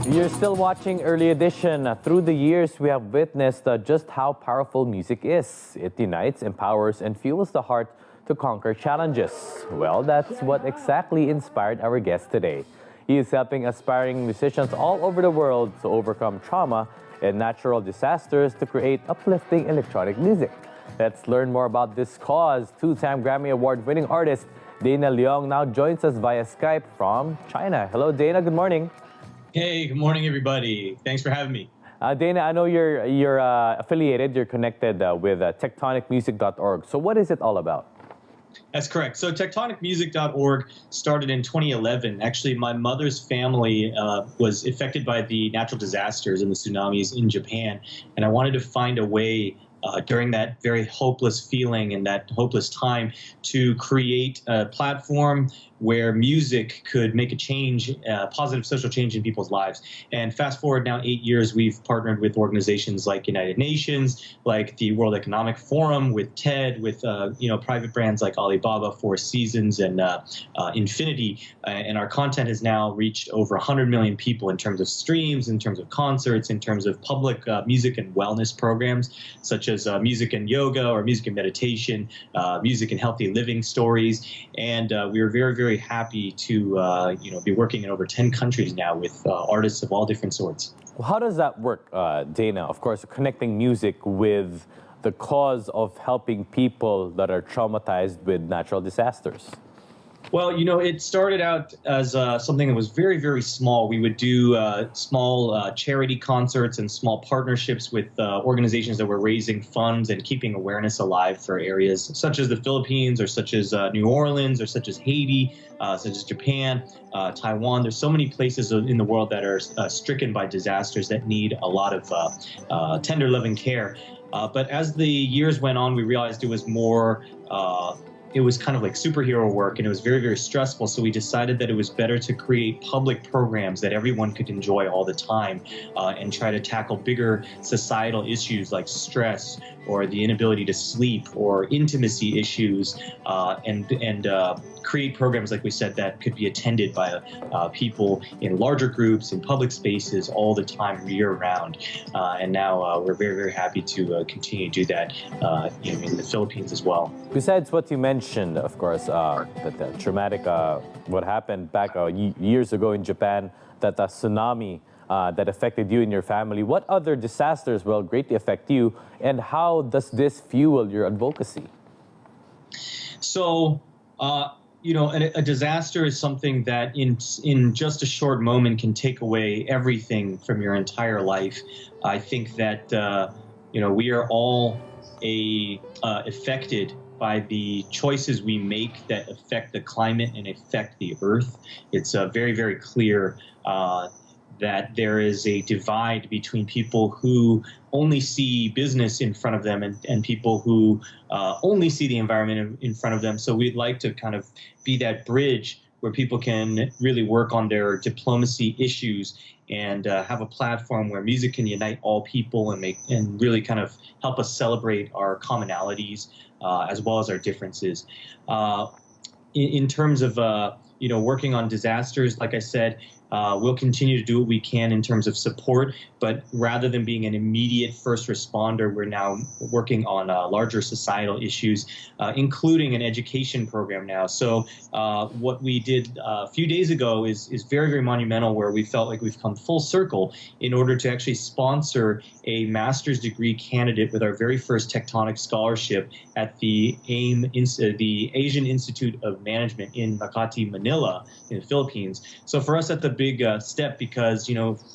You're still watching Early Edition. Through the years, we have witnessed just how powerful music is. It unites, empowers, and fuels the heart to conquer challenges. Well, that's what exactly inspired our guest today. He is helping aspiring musicians all over the world to overcome trauma and natural disasters to create uplifting electronic music. Let's learn more about this cause. Two-time Grammy Award-winning artist Dana Leong now joins us via Skype from China. Hello, Dana. Good morning. Hey, good morning, everybody. Thanks for having me. Dana, I know you're affiliated, you're connected with tektonikmusic.org. So what is it all about? That's correct. So tektonikmusic.org started in 2011. Actually, my mother's family was affected by the natural disasters and the tsunamis in Japan. And I wanted to find a way during that very hopeless feeling and that hopeless time to create a platform where music could make a change, positive social change in people's lives. And fast forward now 8 years, we've partnered with organizations like United Nations, like the World Economic Forum, with TED, with private brands like Alibaba, Four Seasons, and Infinity. And our content has now reached over 100 million people in terms of streams, in terms of concerts, in terms of public music and wellness programs, such as music and yoga or music and meditation, music and healthy living stories. And we are very, very happy to be working in over 10 countries now with artists of all different sorts. Well, how does that work, Dana? Of course, connecting music with the cause of helping people that are traumatized with natural disasters. Well, it started out as something that was very, very small. We would do small charity concerts and small partnerships with organizations that were raising funds and keeping awareness alive for areas such as the Philippines or such as New Orleans or such as Haiti, such as Japan, Taiwan. There's so many places in the world that are stricken by disasters that need a lot of tender, loving care. But as the years went on, we realized it was more it was kind of like superhero work, and it was very, very stressful. So we decided that it was better to create public programs that everyone could enjoy all the time and try to tackle bigger societal issues like stress or the inability to sleep or intimacy issues and create programs, like we said, that could be attended by people in larger groups, in public spaces all the time, year-round. And now we're very, very happy to continue to do that in the Philippines as well. Besides what you mentioned, of course, that traumatic, what happened back years ago in Japan, that tsunami that affected you and your family, what other disasters will greatly affect you, and how does this fuel your advocacy? So, a disaster is something that in just a short moment can take away everything from your entire life. I think that, we are all affected by the choices we make that affect the climate and affect the earth. It's very, very clear that there is a divide between people who only see business in front of them and people who only see the environment in front of them. So we'd like to kind of be that bridge where people can really work on their diplomacy issues and have a platform where music can unite all people and really kind of help us celebrate our commonalities as well as our differences. In terms of working on disasters, like I said, we'll continue to do what we can in terms of support, but rather than being an immediate first responder, we're now working on larger societal issues, including an education program now. So what we did a few days ago is very, very monumental, where we felt like we've come full circle in order to actually sponsor a master's degree candidate with our very first Tectonic scholarship at the the Asian Institute of Management in Makati, Manila, in the Philippines. So for us, that's a big step, because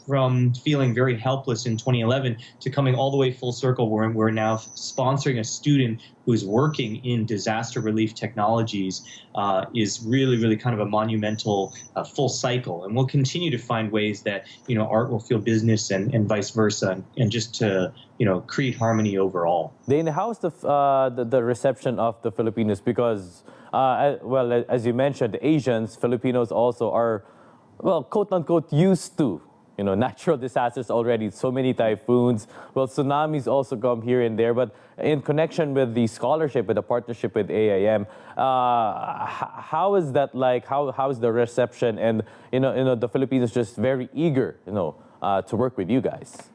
from feeling very helpless in 2011 to coming all the way full circle, where we're now sponsoring a student who's working in disaster relief technologies is really, really kind of a monumental full cycle. And we'll continue to find ways that art will feel business and vice versa, and just to create harmony overall. Dana, how's the reception of the Filipinos? Because as you mentioned, Asians, Filipinos also are, well, quote unquote, used to natural disasters already, so many typhoons. Well, tsunamis also come here and there. But in connection with the scholarship, with the partnership with AIM, how is that like? How is the reception? And the Philippines is just very eager, to work with you guys.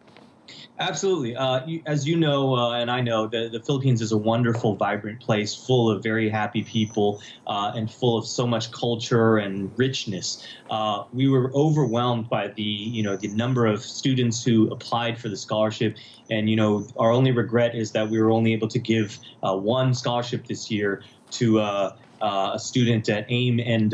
Absolutely. As you know, and I know, the Philippines is a wonderful, vibrant place full of very happy people and full of so much culture and richness. We were overwhelmed by the number of students who applied for the scholarship. And, our only regret is that we were only able to give one scholarship this year to a student at AIM, and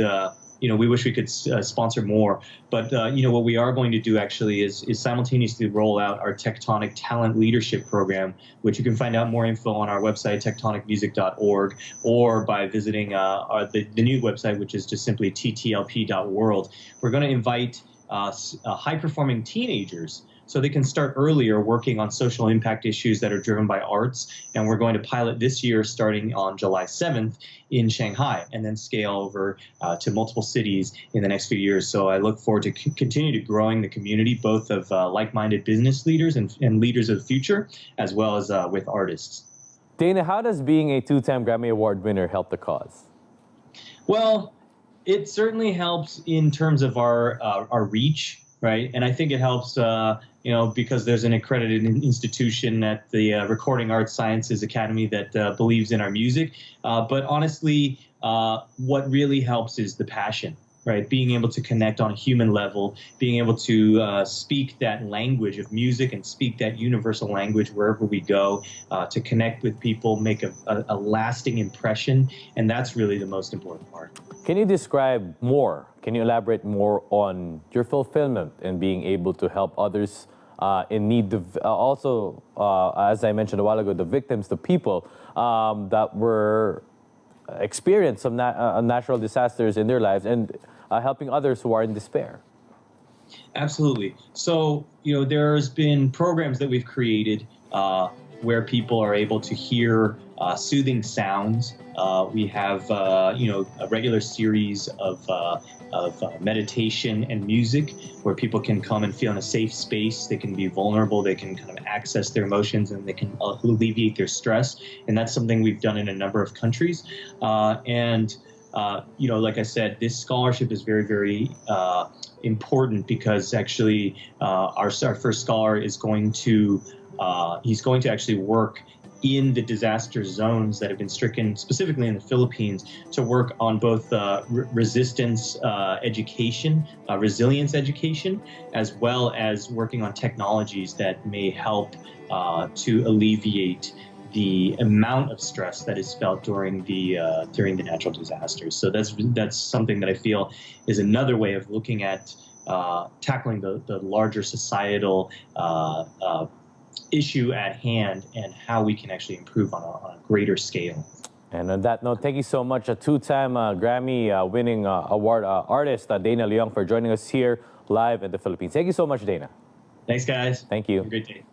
we wish we could sponsor more. But, what we are going to do actually is simultaneously roll out our TEKTONIK Talent Leadership Program, which you can find out more info on our website, tektonicmusic.org, or by visiting the new website, which is just simply ttlp.world. We're going to invite high-performing teenagers so they can start earlier working on social impact issues that are driven by arts. And we're going to pilot this year starting on July 7th in Shanghai, and then scale over to multiple cities in the next few years. So I look forward to continue to growing the community, both of like-minded business leaders and leaders of the future, as well as with artists. Dana, how does being a two-time Grammy Award winner help the cause? Well, it certainly helps in terms of our reach, right? And I think it helps, because there's an accredited institution at the Recording Arts Sciences Academy that believes in our music. But honestly, what really helps is the passion, right? Being able to connect on a human level, being able to speak that language of music and speak that universal language wherever we go, to connect with people, make a lasting impression. And that's really the most important part. Can you describe more? Can you elaborate more on your fulfillment and being able to help others in need? Also, as I mentioned a while ago, the victims, the people that were experienced some natural disasters in their lives, and helping others who are in despair. Absolutely. So, there's been programs that we've created where people are able to hear soothing sounds. We have, a regular series of meditation and music where people can come and feel in a safe space. They can be vulnerable. They can kind of access their emotions, and they can alleviate their stress. And that's something we've done in a number of countries. Like I said, this scholarship is very, very important because actually our first scholar is going to he's going to actually work in the disaster zones that have been stricken, specifically in the Philippines, to work on both resistance education, resilience education, as well as working on technologies that may help to alleviate the amount of stress that is felt during the natural disasters. So that's something that I feel is another way of looking at tackling the larger societal issue at hand, and how we can actually improve on a greater scale. And on that note, thank you so much, a two-time Grammy winning award artist, Dana Leong, for joining us here live in the Philippines. Thank you so much, Dana. Thanks, guys. Thank you. Have a great day.